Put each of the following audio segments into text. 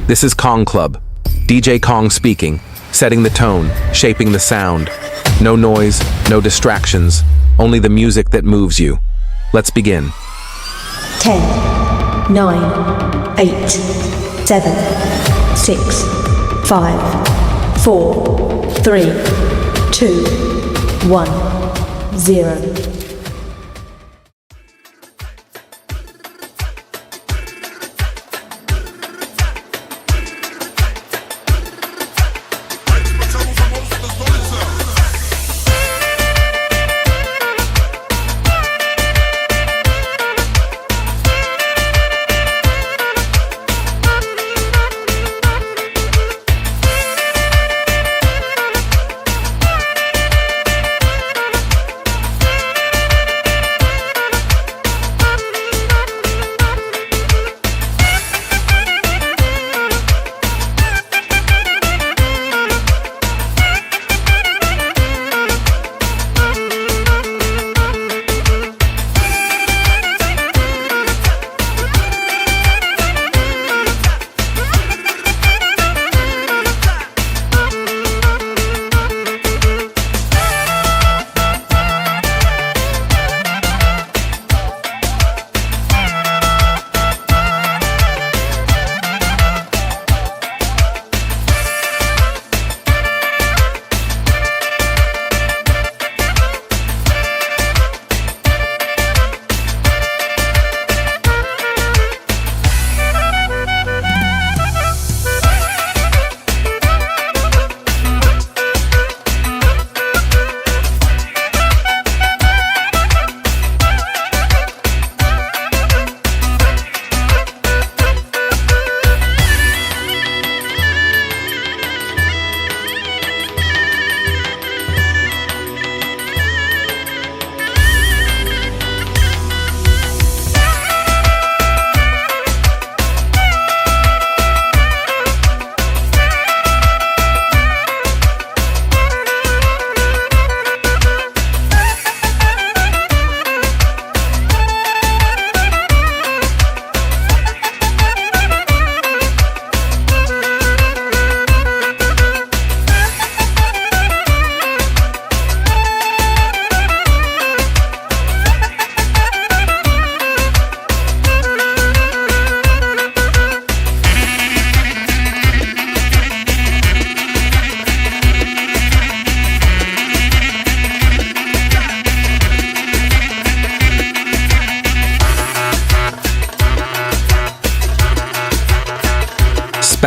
This is Kong Club. DJ Kong speaking, setting the tone, shaping the sound. No noise, no distractions, only the music that moves you. Let's begin. 10, 9, 8, 7, 6, 5, 4, 3, 2, 1, 0.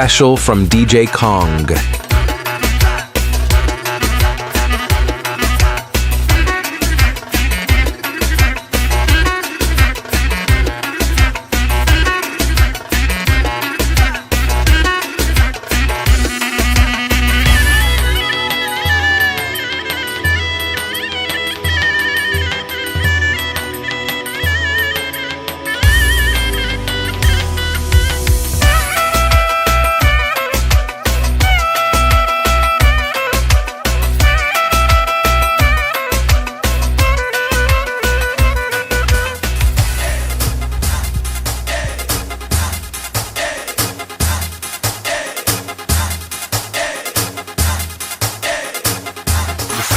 Special from DJ Kong.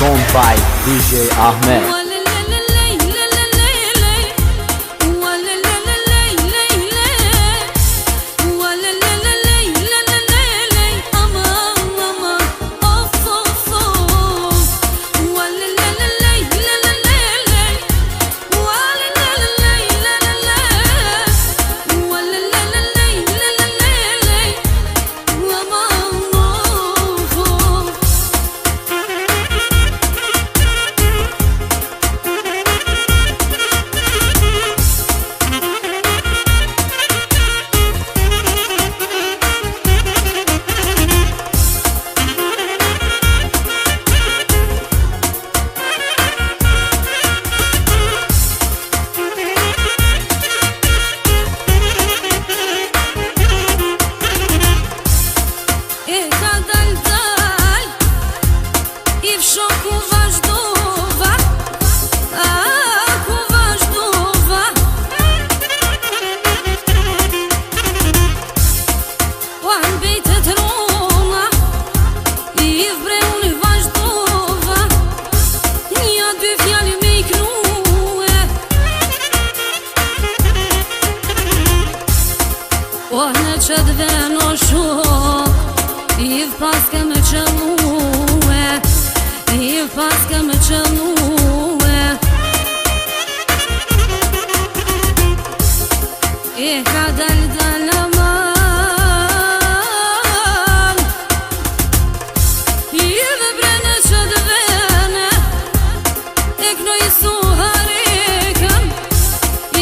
Song by DJ Ahmed. ven o shok, i pas ke me qëllue, i pas ke me qëllue. I ka dal aman, i dhe brene që dëvene, e knoj su harikën,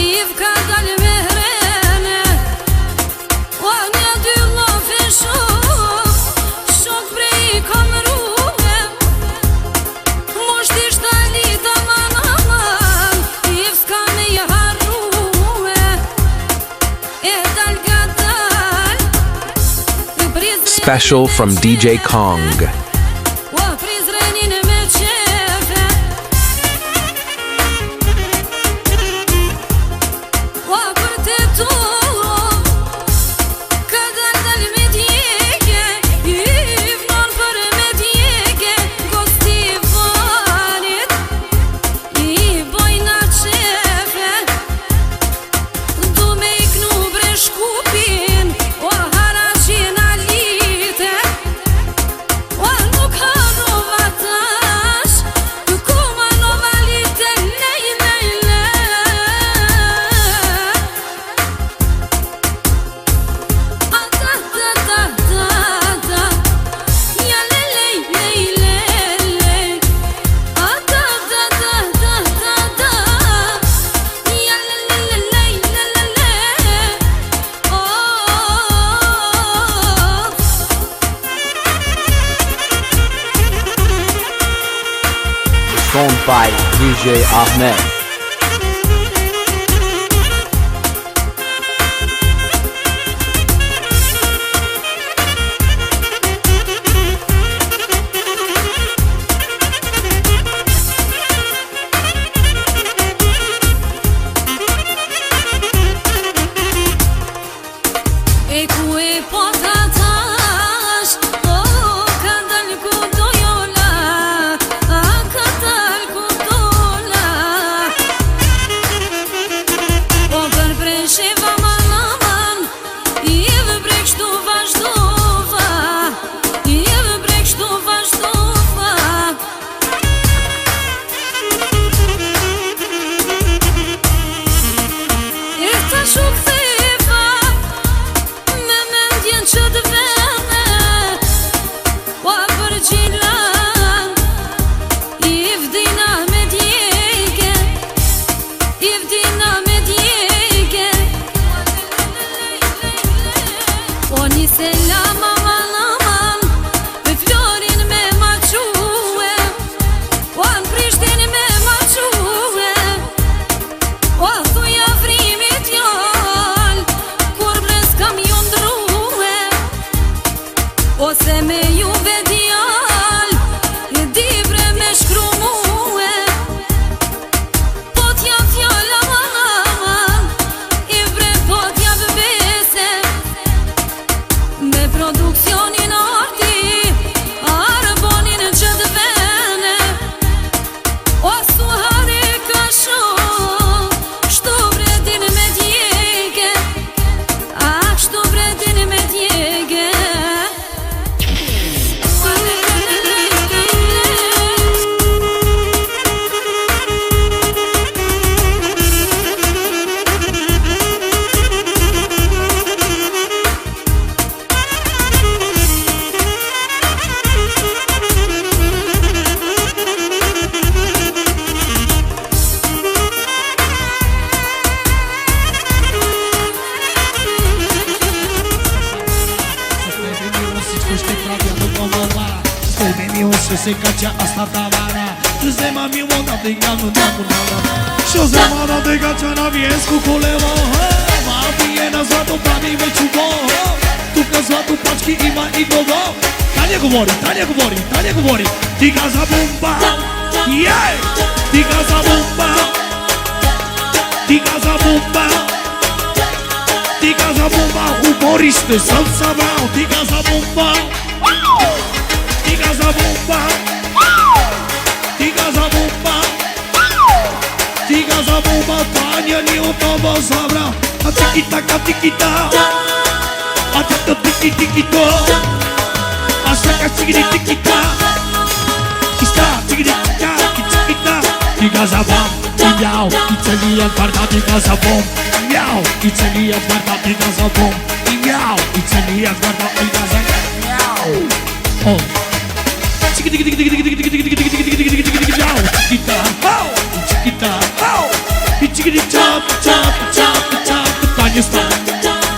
i ka dal me hrene. O një dy lofe shok, shok prej i kam ruhe, mosht ishta lita man aman, i s'ka me i harruhe. E dal ka dal, Special from DJ Kong. o prizrenin me qefe, o për të tu, ka dal me djeke, i vnon për me djeke, gosti vanit, i bojna qefe, du me iknu bre shkupin, o haraqin alite, o nuk harrova tash, ku ma nova lite, lej, lej, lej. A da, da, da, da, da, ja le, lej, lej, lej, lej. A da, da, da, da, da, da, ja le, lej, lej, lej, lej. Oh. Song by DJ Ahmed. E ku e po ta tash, o ka dal ku do jola, a ka dal ku dola. O për presheva man aman, i dhe brek shtu vazhdova, i dhe brek shtu vazhdova. E ta shuk theva, me mendjen që dëvene, o për gjilan, i vdina me djeke, i vdina me djeke. O një selam aman aman, me florin me maque, o në Prishtin me maque. O thuja frimit jall, kur brez kam ju ndruhe, ose me juve djall, e di bre me shkru muhe. Po t'ja fjall aman aman, i bre po t'ja vëbese, me produksionin arti, arbonin që dëvene. O su hare ka shumë, shtu vredin me djeke, a shtu vredin me djeke. Se kaqa asta tavara Që zema mi vona të nga në njaku nala Që zema na të kaqa na vjes ku kolevo Ma pije na zvatu pani me čuvo Tu ka zvatu pački ima i govo Dalje govori Ti ga za bumba Jej Ti ga za bumba Ti ga za bumba Ti ga za bumba Humoriste sam sabrao Ti ga za bumba Ti ga za bumba Ti ga za bumba Ti ga za bumba Tanja nije u tobo zabrao A tiki taka Atâta tiki-tiki-ta Așa ca tiki-tiki-ta Ista tiki-tiki-ta Tiki-tiki-ta Tiki-tiki-ta Miau, Italia guarda di casa bom. Miau, Italia guarda di casa bom. Miau, Italia guarda di casa. Miau. Oh. Chiquita, oh, chiquita, oh. Chiquita, chop, chop, chop.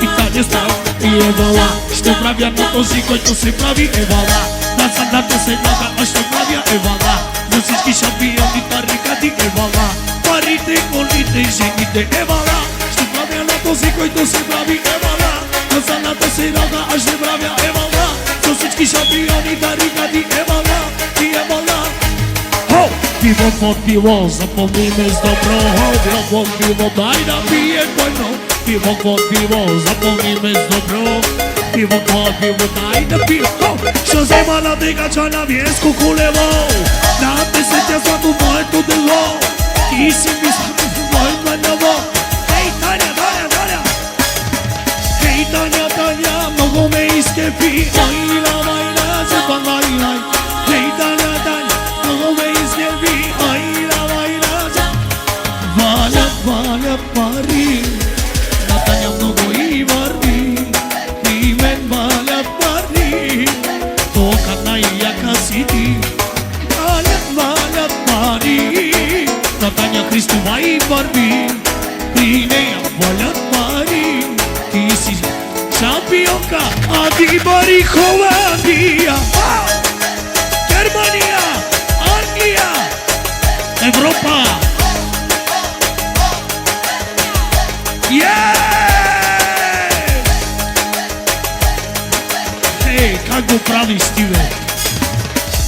Italia está, e evola. Estou pra ver no tozico, estou sempre pra vir evola. Dança da terceira, estou pra vir evola. Vocês que sabiam de tarrica de evola. Parite, colite, gente, evola. Estou pra ver no tozico, estou sempre pra vir evola. Dança da terceira, estou pra vir evola. Vocês que sabiam de tarrica de evola. De evola. Ho! Vivo for vivo, zapomnimy z dobrą. Vivo vivo, daj na piję głośno. Vivo for vivo, zapomnimy z dobrą. Vivo for vivo, daj na piję. Ho! Що зима надихача на в'язку кулево. На тисяча злату майту дело. І сім'ї злату майту менево. Ей, Таня, Таня, Таня. Ей, Таня, Таня, много мейське пі. Ой, ла, вайна, зипа, лай, лай. Ей, Таня, Таня, много мейське пі. Ой, ла, вайна, зипа. Валя, Валя, парі. На Таня много і варі. І мен Валя, парі. Тока на яка сіді. Валя, Валя, парі. На Таня Христова і варі. І нея Валя, парі. Ти си шампионка, а ти бари Холандия. Германия, Англия, Европа. Ей, как го правиш ти, бе?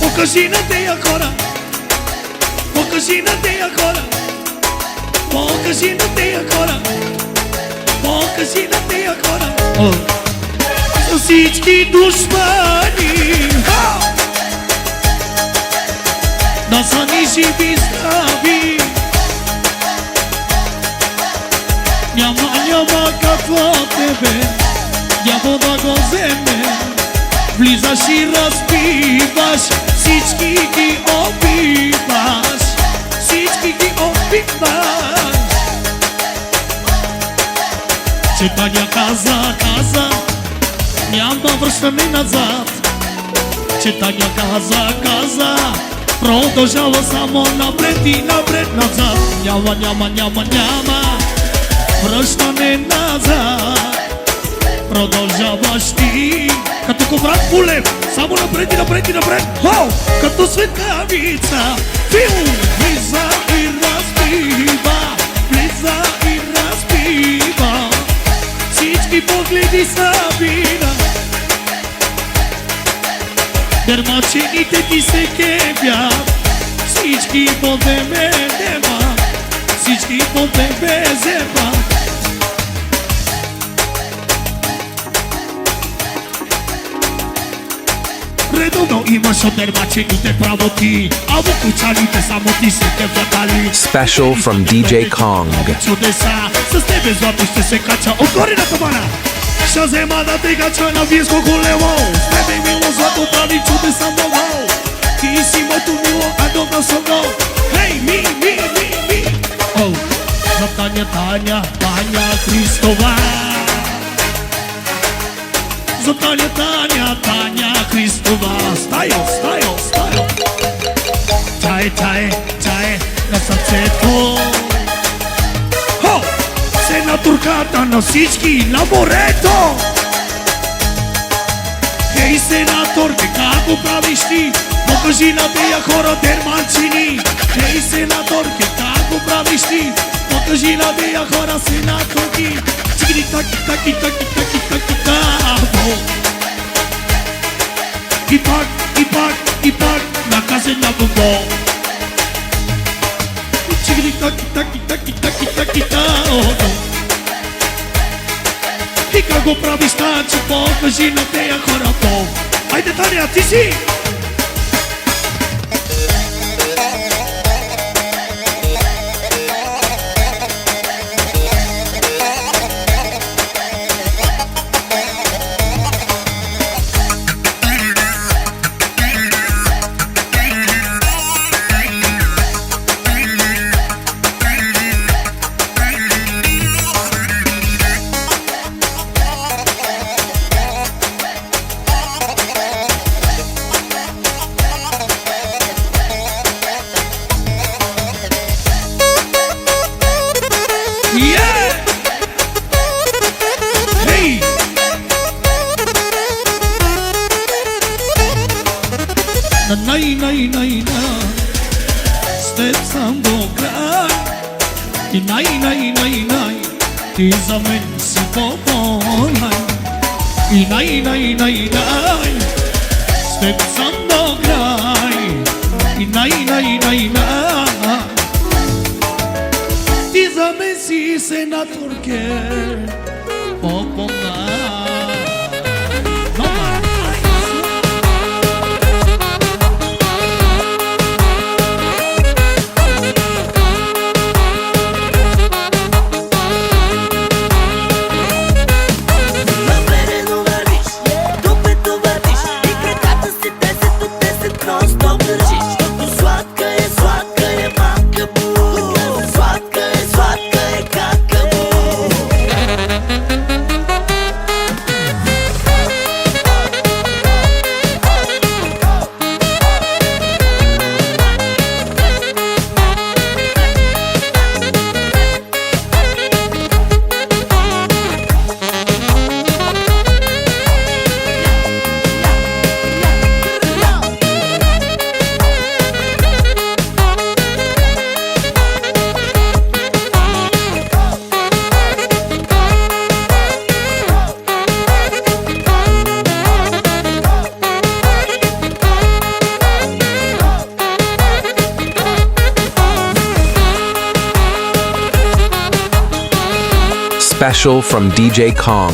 Покажи на тея хора. Покажи на тея хора. Покажи на тея хора. Покажи на тея хора. За всички душмани. Да са ни живи здрави. Няма какво тебе. Няма да го вземе. Влизаш и разбиваш. Всички ги обиваш. Всички ги обиваш. Че Таня каза, няма връщане назад. Че Таня каза, продължава само напред и напред назад. Няма връщане назад. Продължаваш ти, като коврат полев, само напред и напред и напред. Хоу, като светкавица, филм, влиза и разбива, влиза и разбива. Всички погледи са вина. Дърмачените ти се кепят. Всички по тебе нема. Всички по тебе вземат. Редовно имаш от дърмачените правоти. А вукучалите само ти се кепятали. Special from DJ Kong. Чудеса, с тебе злато ще се кача отгоре на тавана. Ще взема да те кача на виеско колело. С тебе мило злато прави чудеса много. Ти си моето мило, а добро съм го. Хей, ми. О, за Таня Христова. За Таня Христова. Стайл. Чай на сърцето. Хо! Сенаторката на всички на морето. Хей, сенаторке, как го правиш ти? Покажи на тея хора дерманчини. Хей, сенаторке, как го правиш ти? Покажи на тея хора сенаторки. Чикини таки. И пак, наказен на бомбо. Чикини таки. И как го правиш танче, покажи на тея хора то. Айде, Таня, ти си! Na steps on the ground. Tis a men's popolai. Steps on the ground. Tis a men's senator ke popolai. Special from DJ Kong.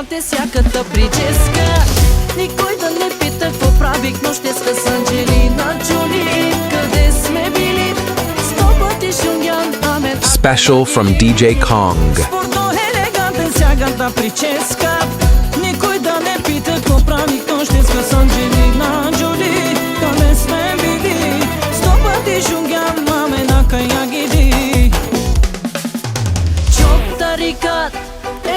Те сяката прическа. Никой да не пита какво правих нощеска с Анджелина Джоли. Къде сме били? 100 пъти шунгян, амен. Special from DJ Kong. Спорно елегантен сяката прическа. Никой да не пита какво правих нощеска с Анджелина Джоли. Къде сме били? 100 пъти шунгян, амен, акая гиди. Чоптарикат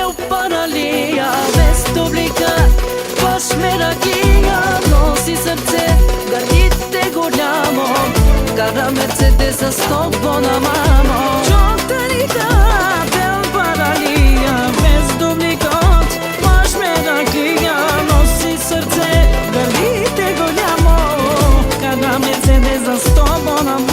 eu paralia, vest obligat, baš me ragija, nosi srce, gardite goljamo, kara Mercedesa s tobom na mamo. Čoktarikat, eu paralia, vest obligat, baš me ragija, nosi srce, gardite goljamo, kara Mercedesa s tobom na mamo.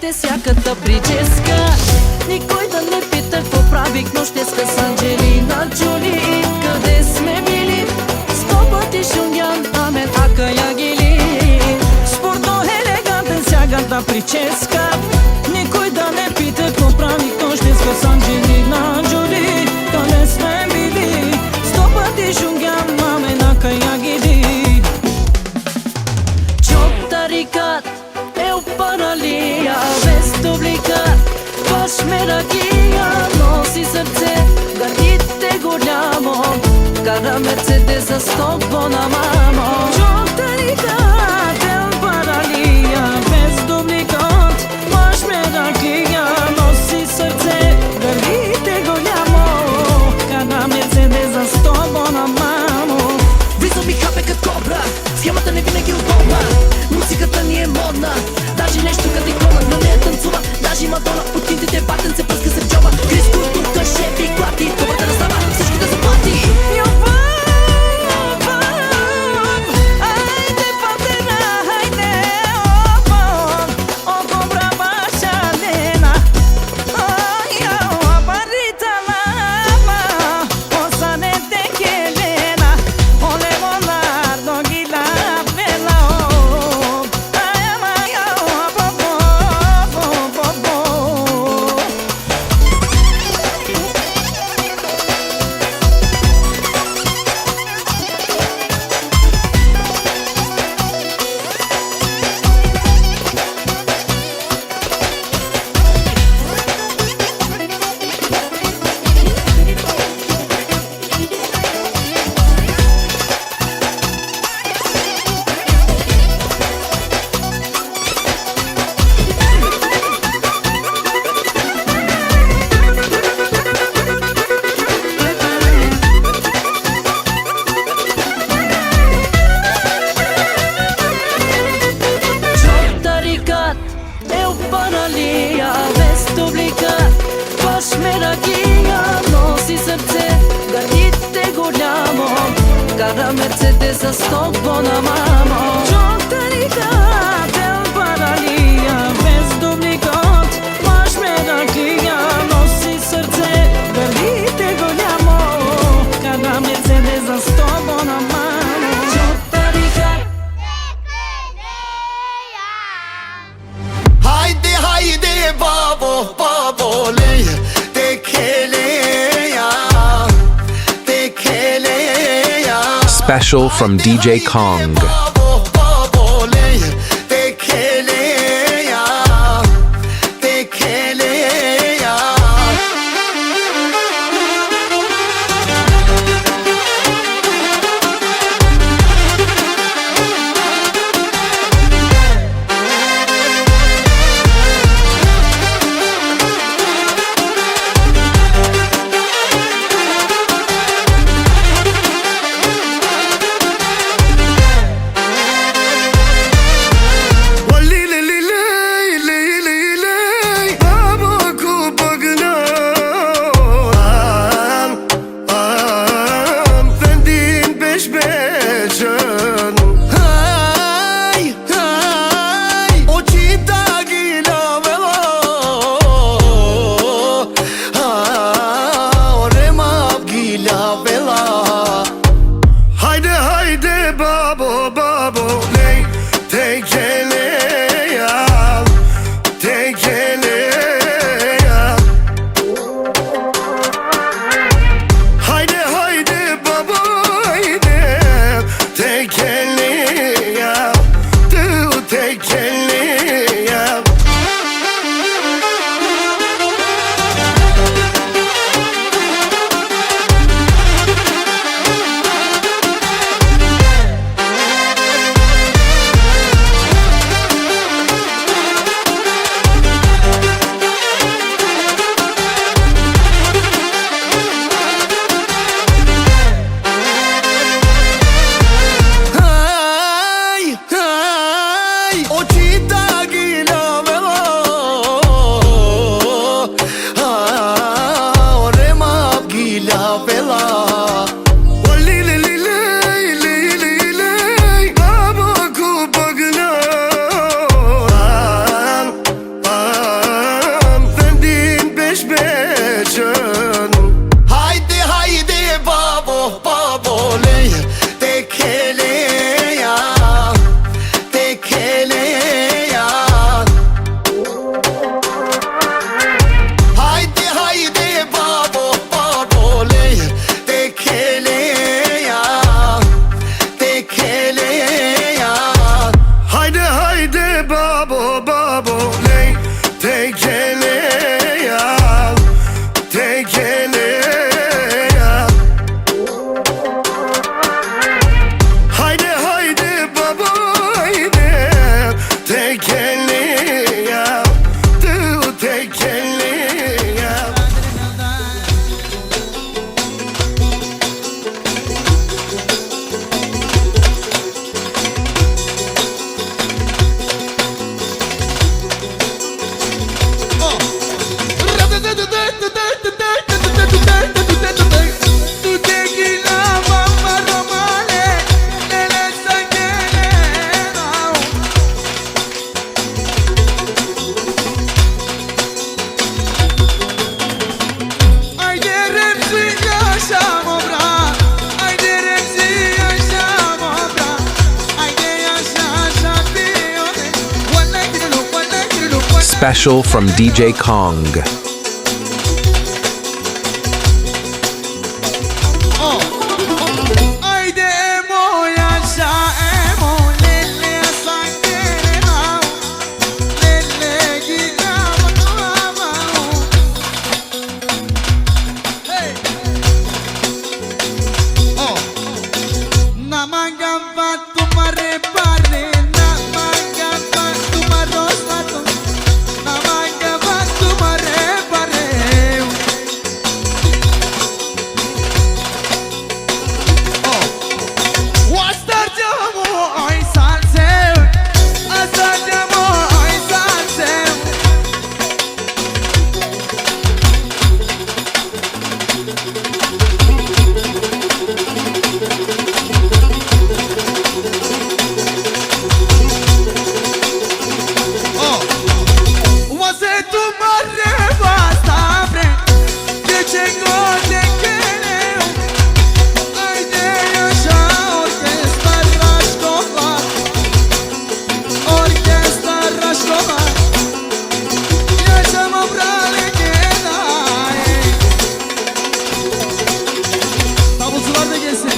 Те сяката прическа. Никой да не пита какво правих нощеска с Анджелина Джоли. Къде сме били? 100 пъти шунгян, амен, акая гили. Спорно елегантен сяката прическа. Никой да не пита какво правих нощеска с Анджелина Джоли. Къде сме били? 100 пъти шунгян, амен, акая гили. Чоптарикат eu paralia, vest ricat Baš me rakia nosi srce Ga dite guljamo Kada Mercedesa stop bona mamo Gjoc të rikat El paralia Bez duplikat Baš me rakia nosi srce Ga dite guljamo Kada Mercedesa stop bona mamo Vizom mi kape kët kobra Schemata ne vine gil bomba Muzikata nije modna Daži nešto kad ikona No ne tancува Daži Madonna От кинтите батенце пръска се в джоба Криско тука шепи клати Това да раздава Всички да заплати Kada Mercedesa stop bona mamo Gjoc të rikat El paralia Bez duplikat Baš me rakia Nosi srce Gërlite goljamo Kada Mercedesa stop bona mamo Gjoc të rikat Haydi haydi babo babo ley tekele ya tekele ya Special from DJ Kong. babo babo ley tekele ya tekele ya Haydi haydi babo babo ley tekele ya tekele ya Haydi haydi babo haydi tekele ya tekele ya Ay, ay, o tekelli ya, tu tekelli ya. Special from DJ Kong.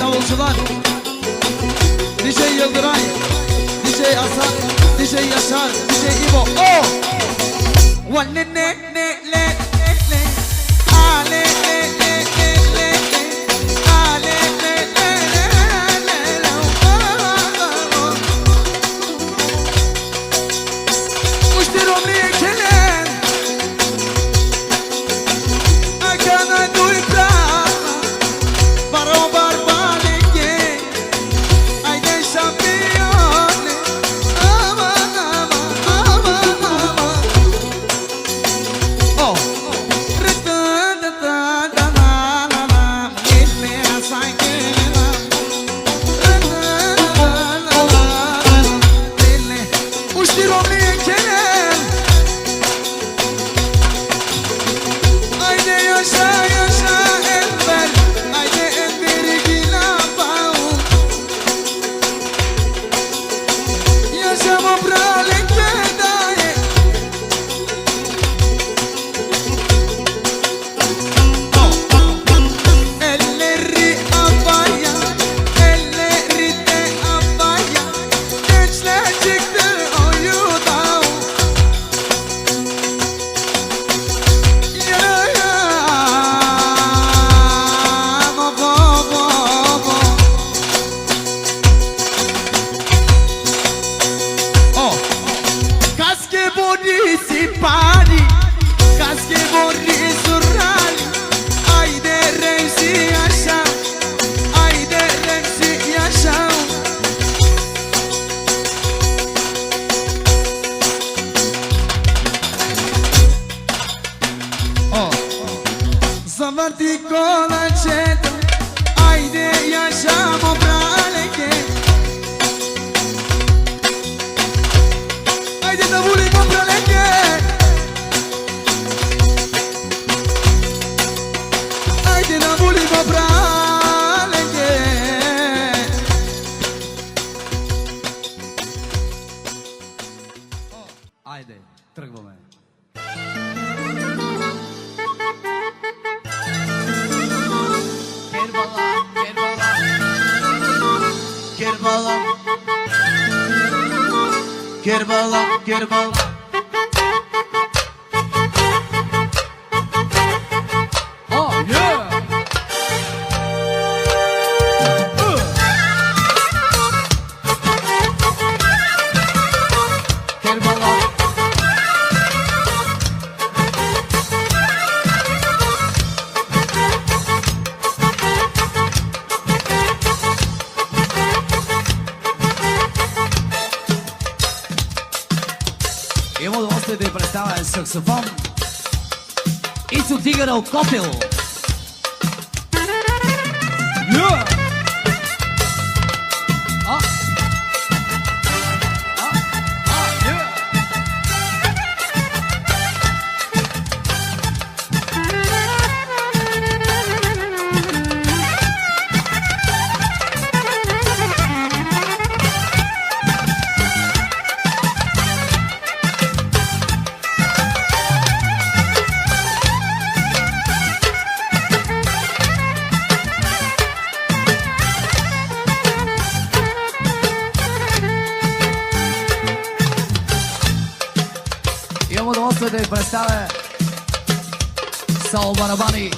Davulcular DJ Yıldıray, DJ Hasan, DJ Yaşar, DJ İbo. Oh! One ne ne ne le le le, a le le le le le le, a le le le le le le. Uștir omrie kele, akana duitra, barobar. Haydi, trec moment. Kerbala, Kerbala. Oh yeah. Kerbala. Allah. Имам удоволствие да ви представя саксофон Ицо Тигъра Котел. Имам удоволствие да ви представя Сало барабани,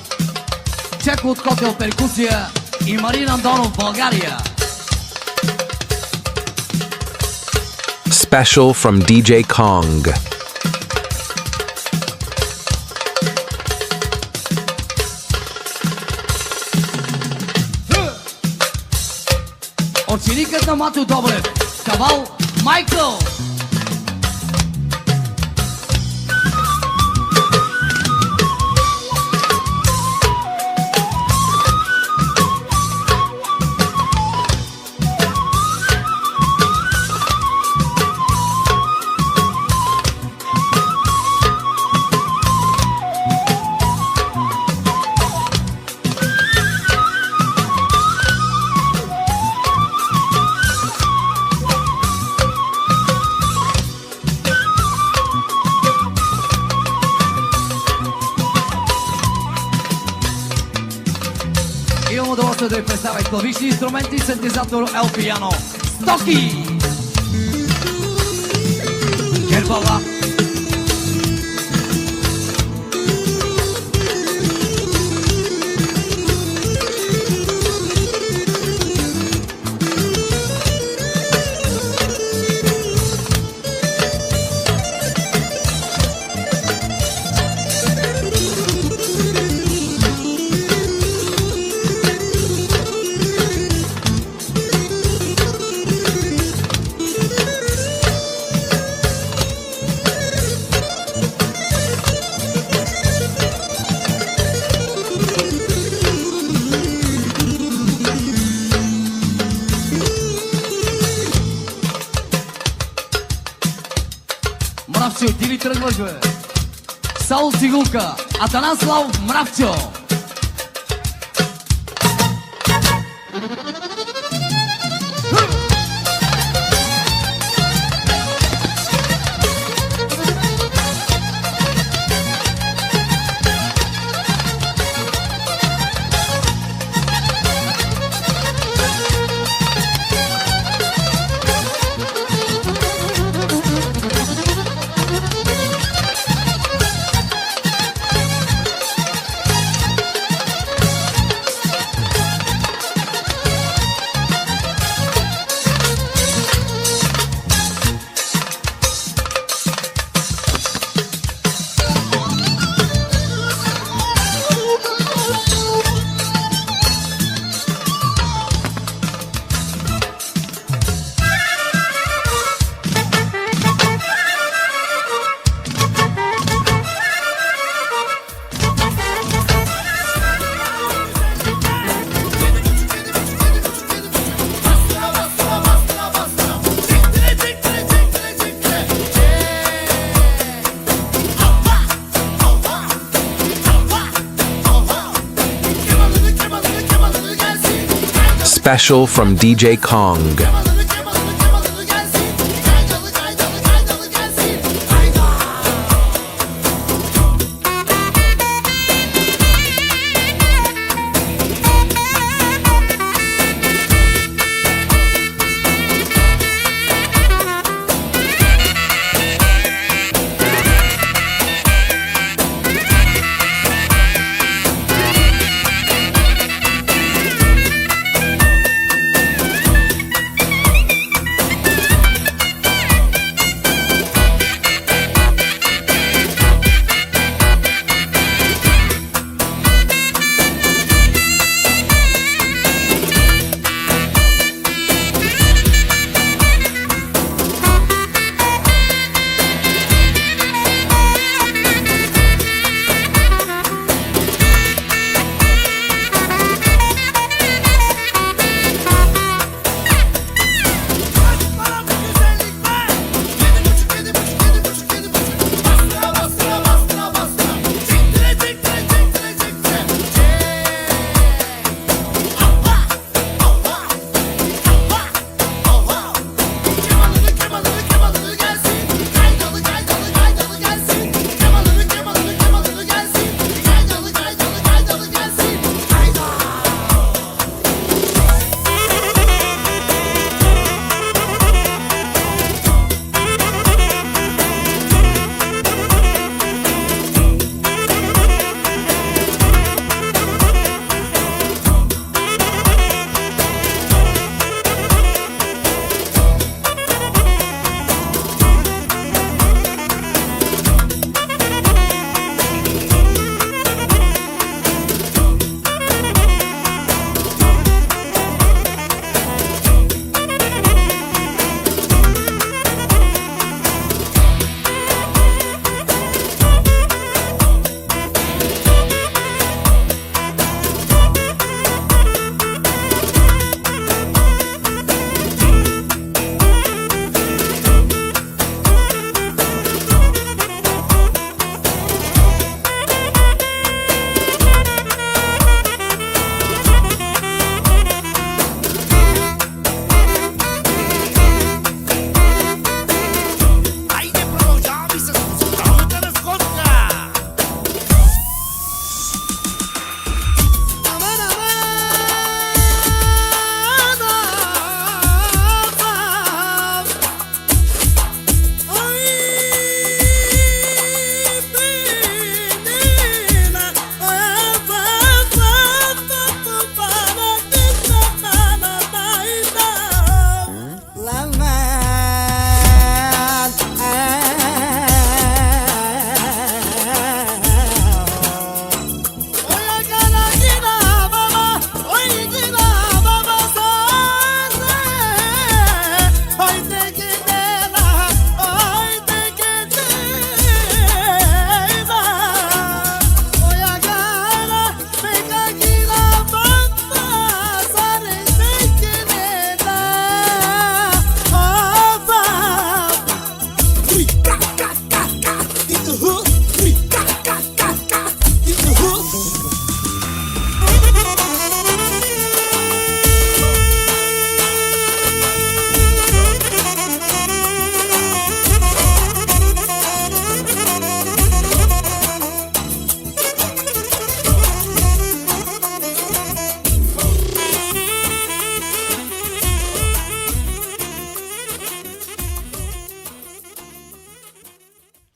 Чеко от Котел перкусия и Марин Андонов България. Special from DJ Kong. Ученикът на Матю Добрев, Кавал Майкъл. Имам удоволствие да ви представя клавишни инструменти, синтезатор ел пиано. Стоки! Гербала. Мравчо, ти ли тръгваш, бе? Саул Цигулка, Атанаслав Мравчо. Special from DJ Kong.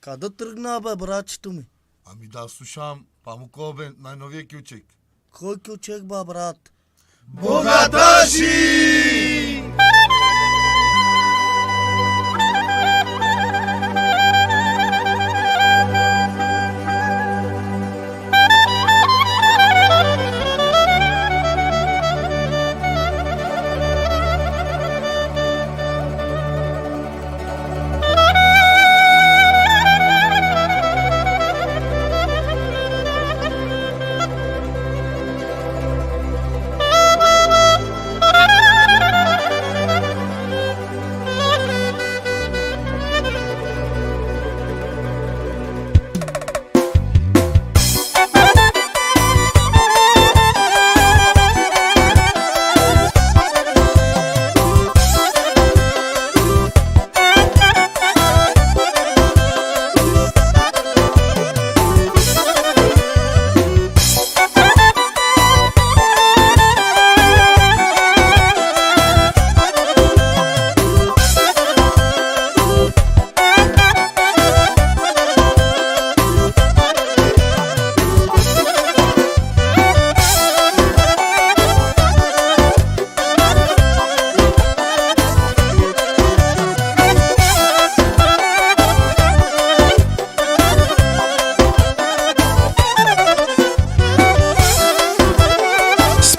Kada trgnaba, bratчето ми? Ами да, слушам Памуковен, най-новия кючек. Кой кючек, ба, брат? Богаташи!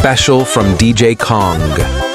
Special from DJ Kong.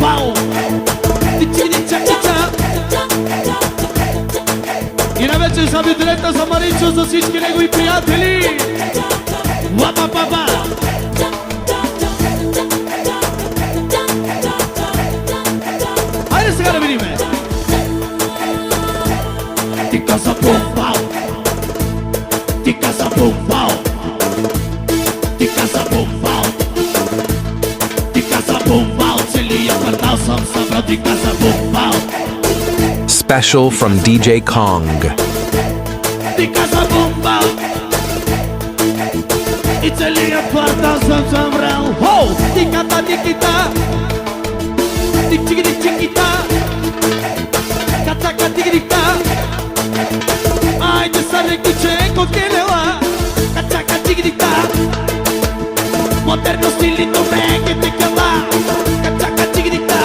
бум-бау. И най-вече за бюджета за Маричо, за всички негови приятели. Ва-ба-ба-ба. Хайде сега да видиме. Ти каза бум-бау. Ти каза бум-бау. Ти каза бум-бау. Ти каза бум-бау. Целия квартал съм събрал. Ти каза бум-бау. Special from DJ Kong. Ти каза бум-бау. И целия квартал съм събрал. Хоу! Тиката, тикита. Тик-чики-тик-чикита. Кацака, тик-тик-та. Айде са рекиче коктейлела. Кацака, тик-тик-та. Модерно стилито веке текала. Кацака, тик-тик-та.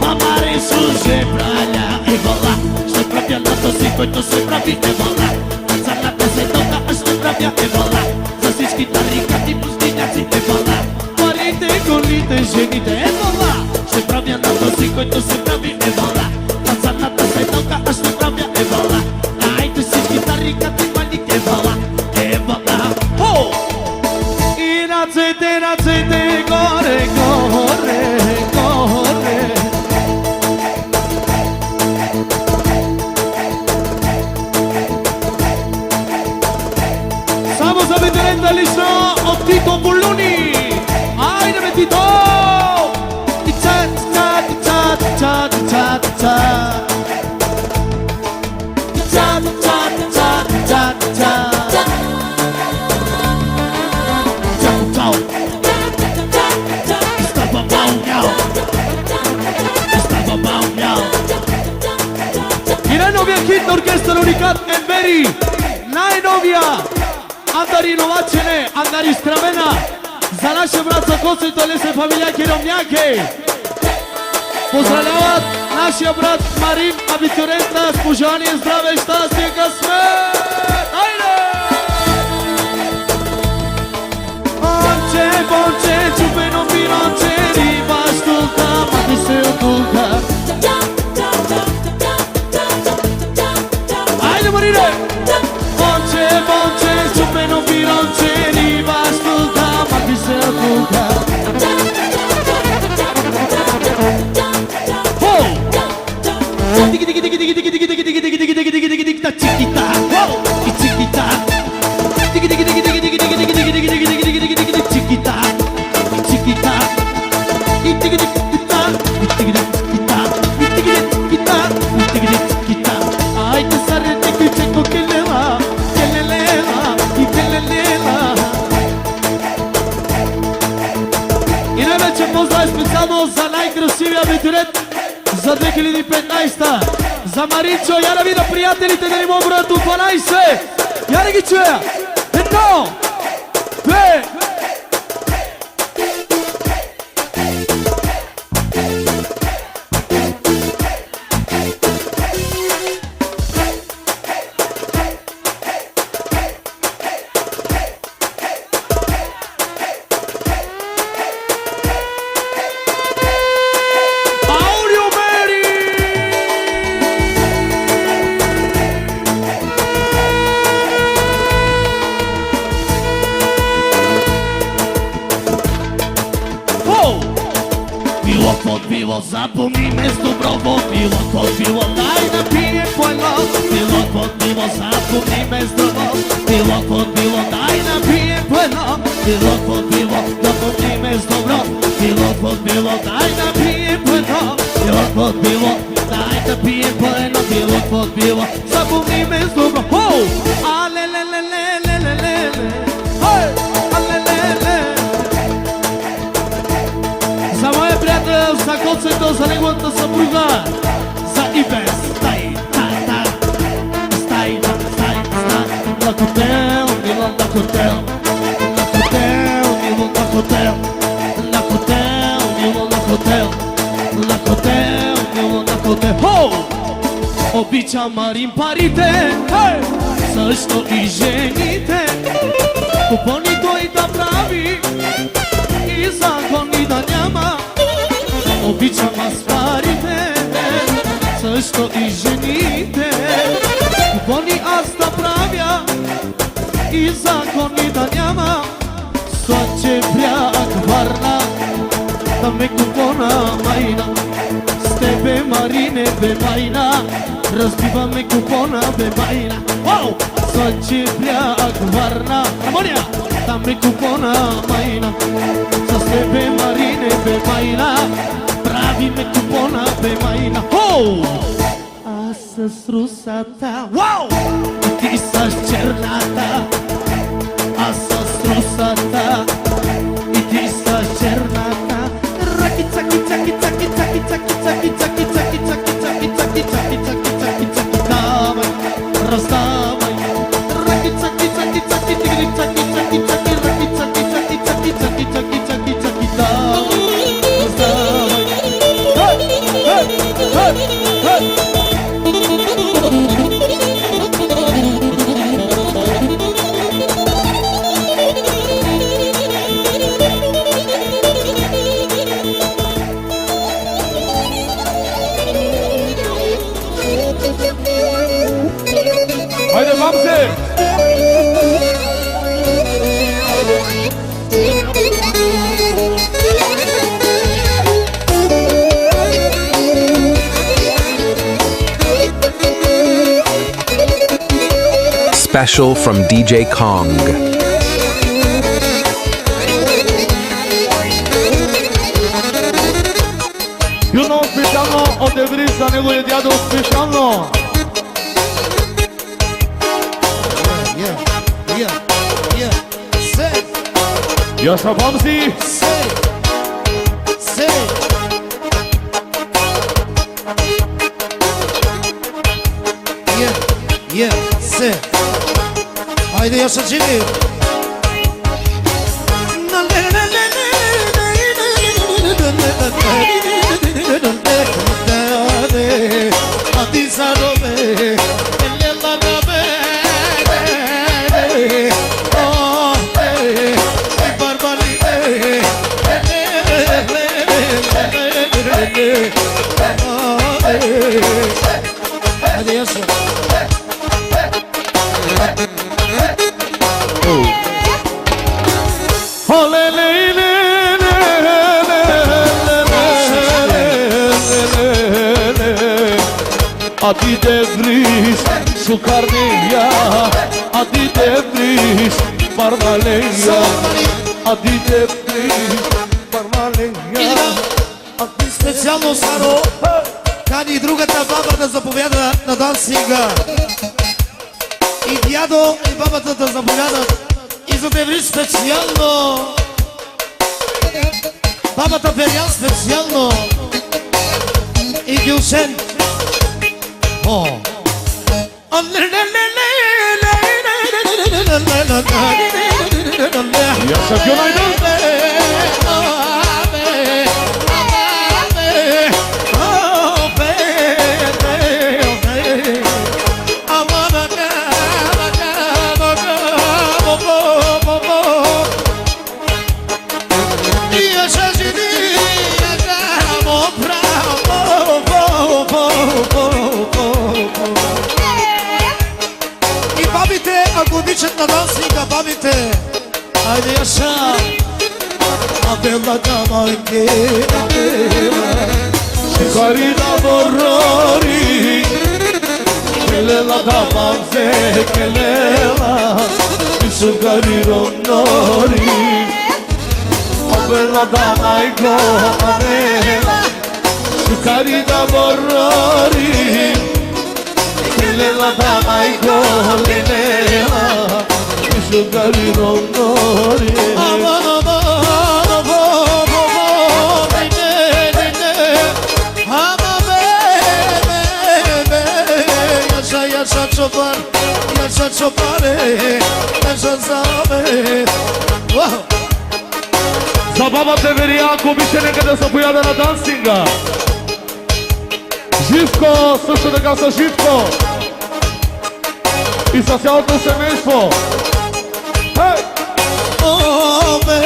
Амаре суше праля и вола. Ще правя на този, който се прави е вола. Царната се тока, аз ще правя е вола. За всички тарикати, пустиняци е вола. Парите, колите, жените е вола. Ще правя на този, който се прави е вола. Царната се тока, аз ще правя е вола. Айде всички тарикати, малите е вола. Е вола. Хо! И ръцете, горе, горе, горе. Само за ветерента лично от Тито Болуни. Айде бе, Тито! Тича, тича, тича, тича, тича, тича. Тича, тича, тича, тича, тича. Чао, чао. Става бау, мяу. Става бау, мяу. И най-новия хит на оркестър Уникат Енвери. Най-новия Андари Новачене, Андари Скрамена. За нашия брат за Косето Лесе фамилияки Ромняки. Поздравяват нашия брат Марин, абитурента, с пожелание здраве и щастие, късмет! Айде! Бонче, бонче, чупено пинонче, риба штука, мати се отука. Айде, Марине! Бонче, бонче, чупено пинонче, риба штука, мати се отука. И най-вече поздрав специално за най-красивия абитурент за 2015-та. За Маринчо, я да видя приятелите да ни му броят до 12. Я да ги чуя. Едно, две. Запомни ме с добро било под било, дай да пием по едно. Било под било, запомни ме с добро било под било, дай да пием по едно. Било под било, запомни ме с добро било под било, дай да пием по едно. Било под било, дай да пием по едно. Било под било, запомни ме с добро. Хоу! А-ле-ле-ле-ле-ле-ле-ле. Хей! А-ле-ле-ле. За моя приятел, за Коцето, за неговата съпруга, за Ивес. Стай, та, стай, стай, на хотел, мило на хотел, на хотел, мило на хотел, на хотел, мило на хотел, на хотел, мило на хотел. Хоу! Обича Марин парите, също и жените, купони той да прави и закони да няма. Обичам аз парите, също и жените. Купони аз да правя и закони да няма. Слънчев бряг Варна, там е купона майна. С тебе, Марине, бе майна, разбиваме купона, бе майна. Вау! Слънчев бряг Варна, хармония! Там е купона майна. С тебе, Марине, бе майна, правиме купона, бе майна. Оу! Аз с русата, вау! Ти с черната, аз с русата, и ти с черната. Раки цаки цаки цаки цаки цаки цаки цаки цаки цаки цаки цаки цаки цаки цаки цаки давай, раздавай. Раки цаки цаки цаки цаки цаки цаки цаки раки цаки цаки цаки цаки цаки цаки цаки давай, раздавай. Haydi Bamsi! Special from DJ Kong. Юно специално от Еврис за неговия дядо специално. Я са Бамси! Haydi yaşa Jimmy. Hadi sarome, ellerine beni. Oh, barbari, hadi yaşa. Adi devriş su karniya, adi devriş parmaleya, adi devriş parmaleya. Специално Саро кани другата баба да заповяда на дансинга. И дядо и бабата да заповядат. И за Девриш специално. Бабата Перян специално. И Гюшен. О! Я са Гюнайден! На дансинга бабите, айде яша, абела дамайке, Шикари да борори, келела да мамзе, келела, шикари ронори, абела дамайко, абела, шикари да борори, келела дамайko, lenela, şugari ronori. Aman aman aman dine ama be yaşa yaşa çoban yaşa çobane yaşa zame. Забава те вери, ако обича, нека да се пояда на дансинга. Живко, също така са Живко. И с цялото семейство. Хей! О, бе,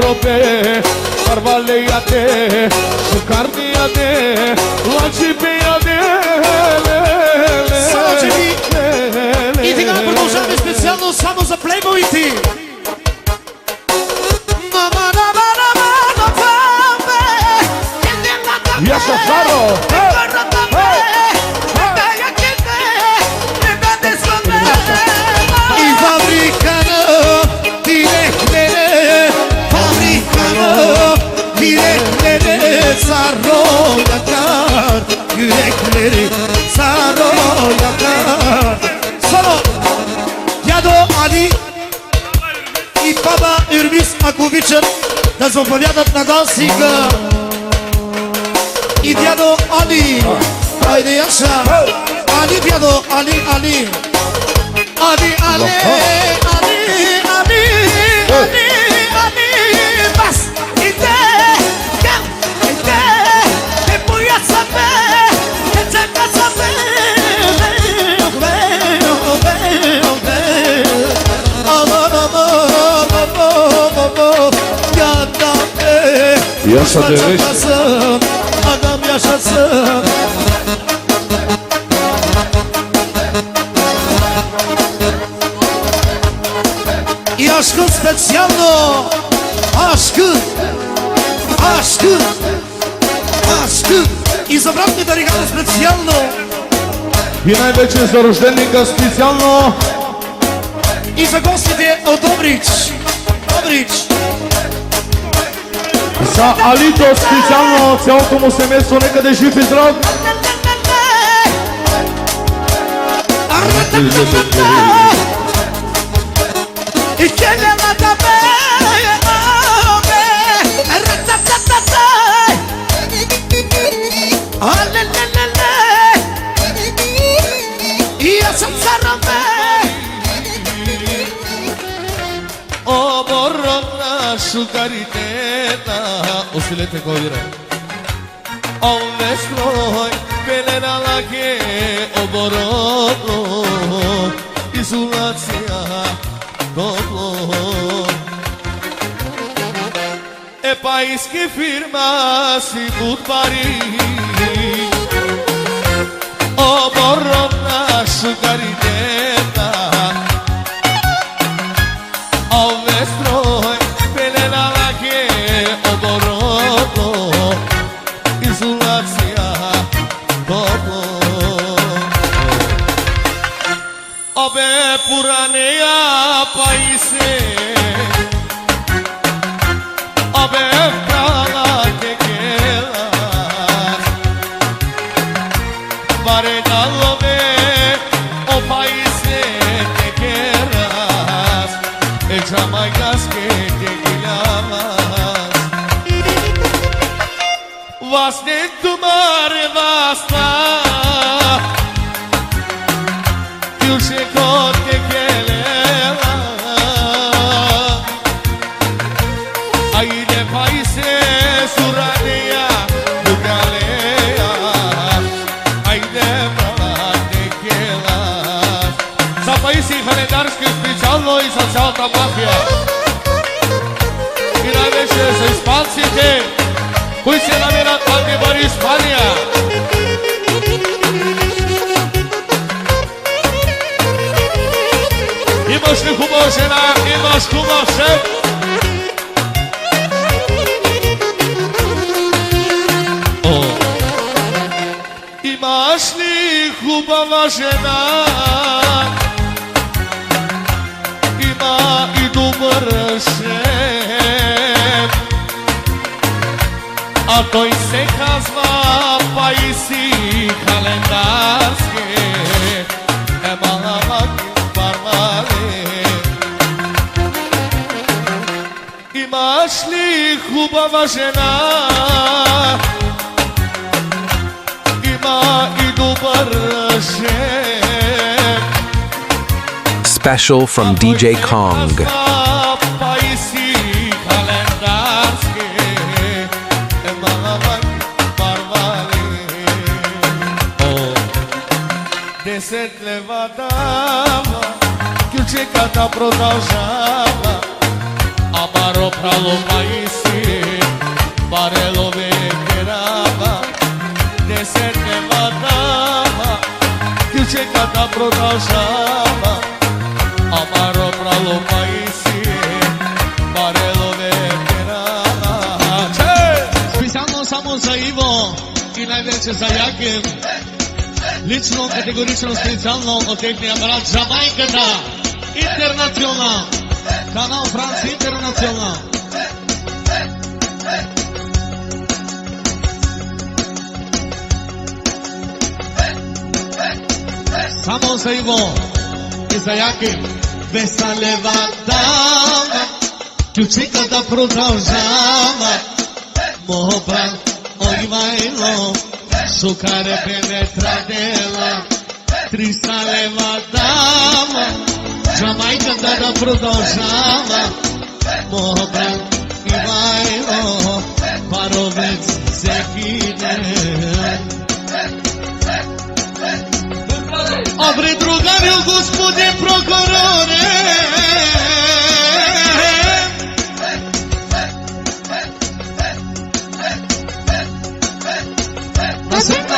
Rope, carvaleiate, carniate, lancipiate. И сега продължаваме специално само за плейбоите. Яша Шаро! И фабрикано, директлere, fabrikano, yürekleri sarı yakar, yürekleri sarı yakar. Solo, Дядо Али и баба Юрмис, ако обичат да заповядат на дансинга. И дядо Али, айде Яша, Али дядо, Али, Али. Али, Али, Али, Али, Али, Али, бас, иде, гам, иде, е боя сабе, е чака сабе, yaşasın, adam yaşasın. И aşkın специално, aşkın, aşkın, aşkın. И за братната регата специално. И най-вече за рожденника специално. И за гостите от Добрич. Добрич. За Алито специално, цялото му семейство, нека да е жив и здрав. И келемата бе, ратататата. Алелелеле. И аз съм цараме. Оборона шукаритета. Усилете го, Ире. Овестрой, пелена лаке, оборона. Изолация, топло. Е паиски фирма си будбари. Оборона шукаритета. Овестрой, пелена лаке, оборона. Изолация, топло. Обе пуранея паисе. Обе вкала кекела. Вареналове о паисе кекерас. E jamaikas que kekilabas. Was nicht tu mare basta. Yushe kot kekeleva. Aile paise suraneya bugalea. Aile brava kekelas. За paisi халендарски специално и за цялата мафия. И най-вече за испанците, които се намират в Ангебар, Испания. Имаш ли хубава жена, имаш хубав шеф. Имаш ли хубава жена, има и добър шеф. А той се казва Паиси Халендарски. Е малък пармале. Имаш ли хубава жена, има и добър шеф. Special from DJ Kong. Paisi Halendarski, Emalamak, 10 levadava, Кючеката продължава, ама ропрало маиси, барелове керава. 10 левадава, Кючеката продължава, ама ропрало маиси, барелове керава. Специално само за Иво и най-вече за Яким. Лично, категорично, специално от техния брат Джамайката. Интернационал. Канал Франция Интернационал. Само за Иво и за Яким. 200 лева дама, Кючеката продължава. Моят брат Ивайло, Шукаре пенетрадела, 300 лева дама, Джамайката да продължава. Моят брат Ивайло, паровец всеки ден. Обри другарю, господин прокуроре,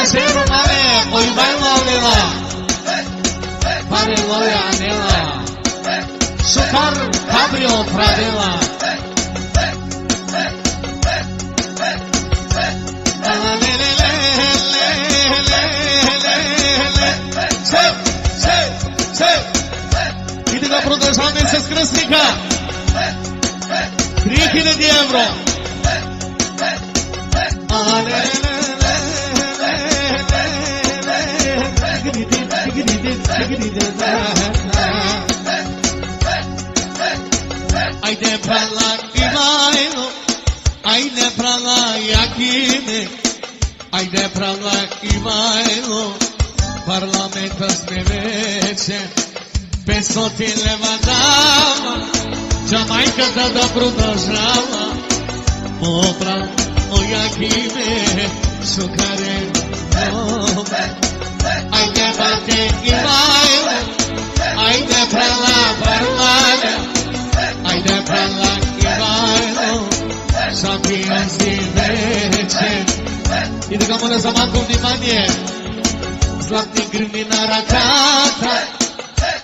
Nascero mare, oi vai lavela, pare loia anela, Sucar cabrio pradela. Иде да продължаваме с кръстника. 3000 евро. Ajde prala Ivajlo, ajde prala Jakime, ajde prala Ivajlo, parlamenta sme veće, 500 leva dama, Джамайката да продължава. Мобра, о Jakime, Шукарен, ajde bate Ivajlo, ajde prala Barmana, ajde prala Ivajlo, шампионски вечер. И така моля за малко внимание. Златни гривни на ръката,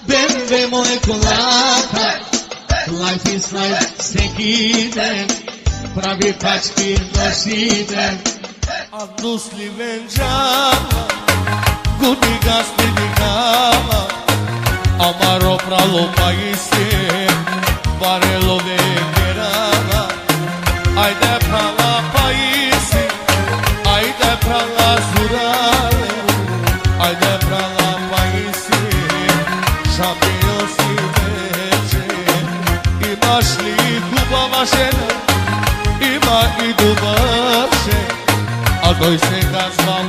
БМВ моя колата. Life is life всеки ден, прави пачки нощите. Adus li venjava, gudi gasti digava, amaro pralo paise, barelo vegerava. Ajde prala paise, ajde prala zurale, ajde prala paise, šampionski večer. Imaš li hubava žena, ima i duva žena, a doj se ga zval